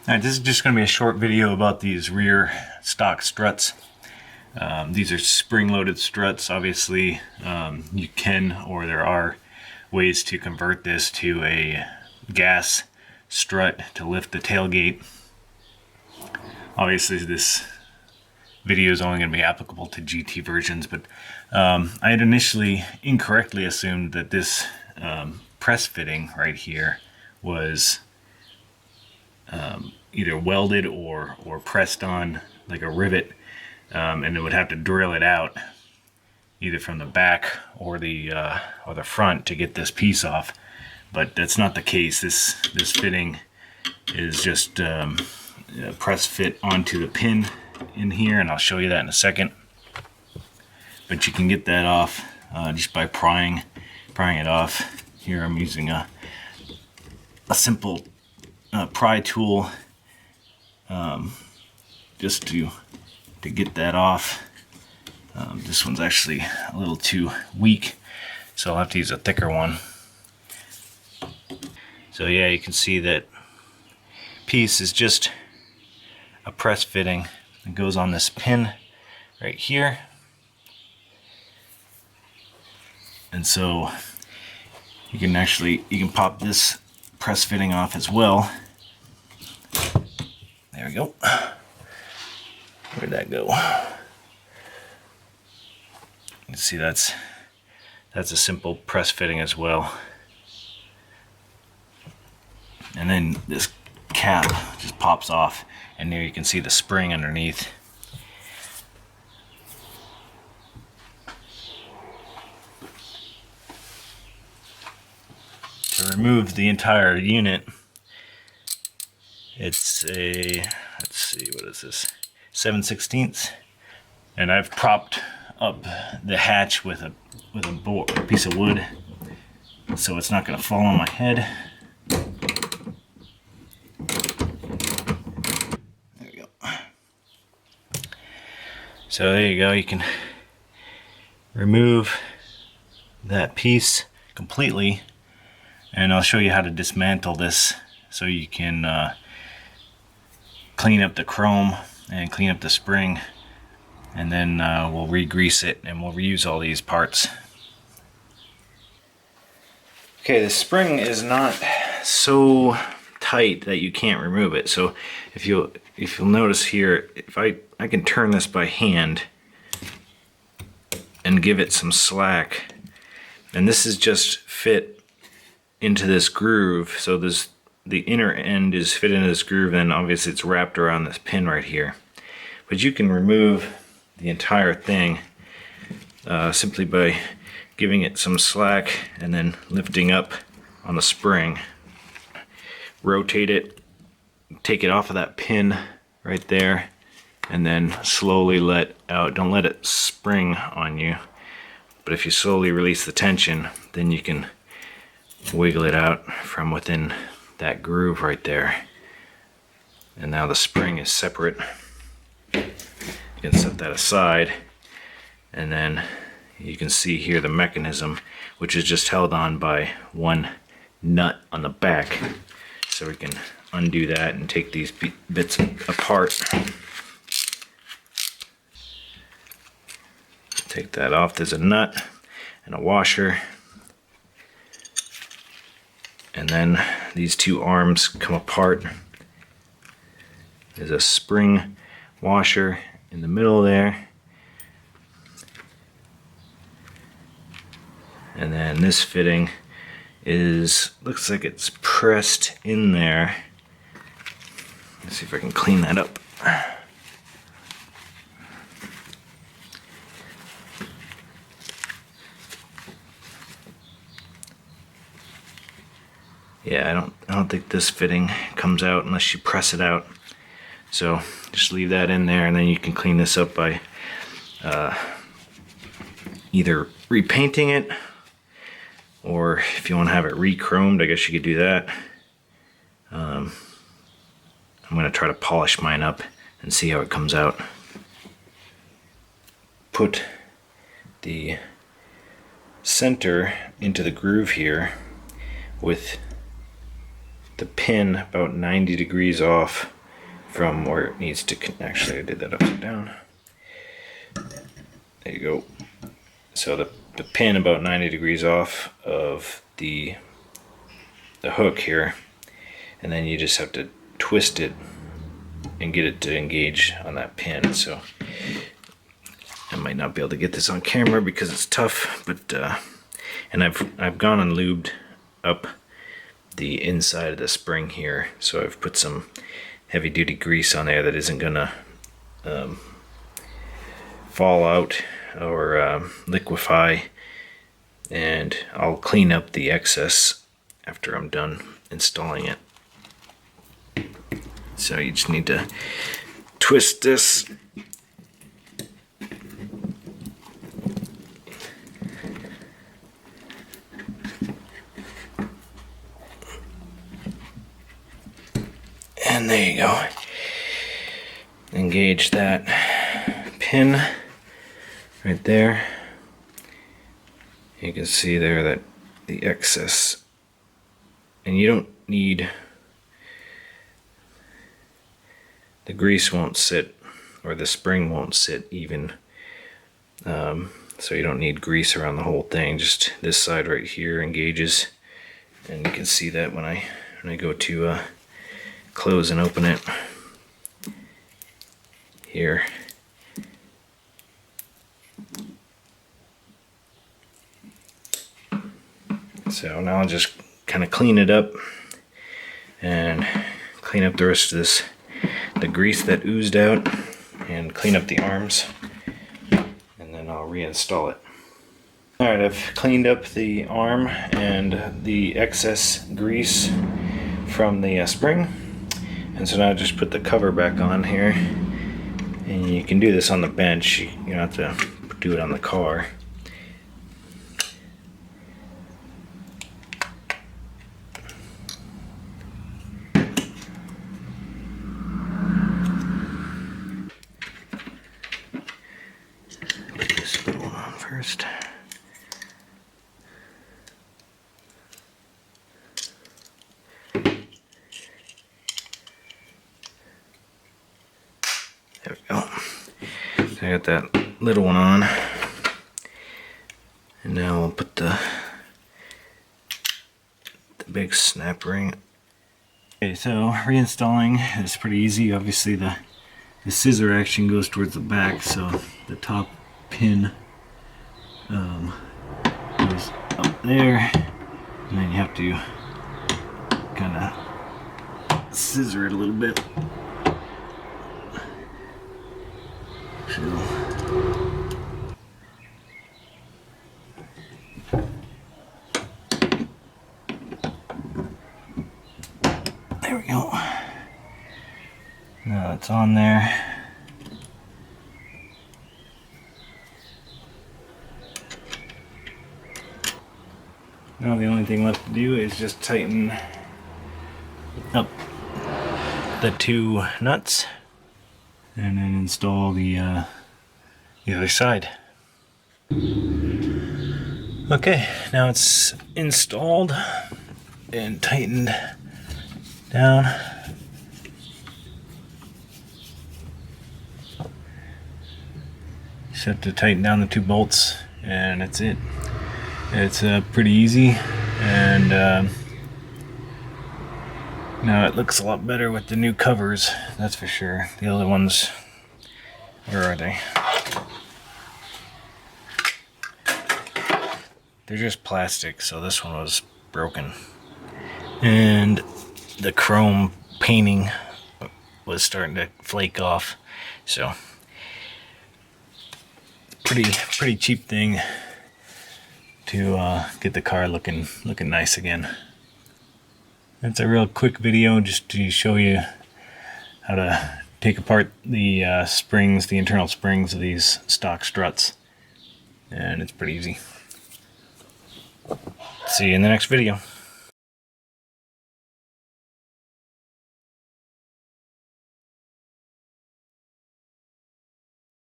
Alright, this is just going to be a short video about these rear stock struts. These are spring-loaded struts. Obviously, you can, or there are ways to convert this to a gas strut to lift the tailgate. Obviously, this video is only going to be applicable to GT versions, but I had initially incorrectly assumed that this press fitting right here was either welded or pressed on like a rivet, and it would have to drill it out either from the back or the front to get this piece off. But that's not the case. This fitting is just press fit onto the pin in here, and I'll show you that in a second. But you can get that off just by prying it off. Here I'm using a simple pry tool just to get that off. This one's actually a little too weak, so I'll have to use a thicker one. So yeah, you can see that piece is just a press fitting. It goes on this pin right here, and so you can pop this press fitting off as well. There we go. Where'd that go? You can see that's a simple press fitting as well. And then this cap just pops off, and there you can see the spring underneath. To remove the entire unit, it's a, let's see, what is this, 7/16, and I've propped up the hatch with a piece of wood so it's not going to fall on my head. There we go. So there you go, you can remove that piece completely, and I'll show you how to dismantle this so you can clean up the chrome and clean up the spring, and then we'll re-grease it and we'll reuse all these parts. Okay, the spring is not so tight that you can't remove it. So if you'll notice here, if I can turn this by hand and give it some slack, and this is just fit into this groove. So the inner end is fit into this groove, and obviously it's wrapped around this pin right here. But you can remove the entire thing simply by giving it some slack and then lifting up on the spring. Rotate it, take it off of that pin right there, and then slowly let out. Don't let it spring on you, but if you slowly release the tension, then you can wiggle it out from within that groove right there. And now the spring is separate. You can set that aside, and then you can see here the mechanism, which is just held on by one nut on the back. So we can undo that and take these bits apart. Take that off. There's a nut and a washer, and then these two arms come apart. There's a spring washer in the middle there, and then this fitting looks like it's pressed in there. Let's see if I can clean that up. Yeah, I don't think this fitting comes out unless you press it out. So just leave that in there, and then you can clean this up by either repainting it, or if you want to have it re-chromed, I guess you could do that. I'm going to try to polish mine up and see how it comes out. Put the center into the groove here with the pin about 90 degrees off from where it needs to actually I did that upside down. There you go. So the pin about 90 degrees off of the hook here, and then you just have to twist it and get it to engage on that pin. So I might not be able to get this on camera because it's tough, but and I've gone and lubed up the inside of the spring here, so I've put some heavy duty grease on there that isn't gonna fall out or liquefy, and I'll clean up the excess after I'm done installing it. So you just need to twist this and there you go. Engage that pin right there. You can see there that the excess, and you don't need, the grease won't sit, or the spring won't sit even, so you don't need grease around the whole thing. Just this side right here engages, and you can see that when I go to close and open it here. So now I'll just kind of clean it up and clean up the rest of this, the grease that oozed out, and clean up the arms, and then I'll reinstall it. Alright, I've cleaned up the arm and the excess grease from the spring, and so now I just put the cover back on here, and you can do this on the bench, you don't have to do it on the car. First. There we go. So I got that little one on, and now we'll put the big snap ring. Okay, so reinstalling is pretty easy. Obviously the scissor action goes towards the back, so the top pin goes up there, and then you have to kind of scissor it a little bit. So there we go. Now it's on there. Now the only thing left to do is just tighten up the two nuts and then install the other side. Okay, now it's installed and tightened down. Just have to tighten down the two bolts, and that's it. It's pretty easy, and now it looks a lot better with the new covers, that's for sure. The other ones, where are they? They're just plastic, so this one was broken. And the chrome painting was starting to flake off, so pretty cheap thing to get the car looking nice again. It's a real quick video just to show you how to take apart the springs, the internal springs of these stock struts, and it's pretty easy. See you in the next video.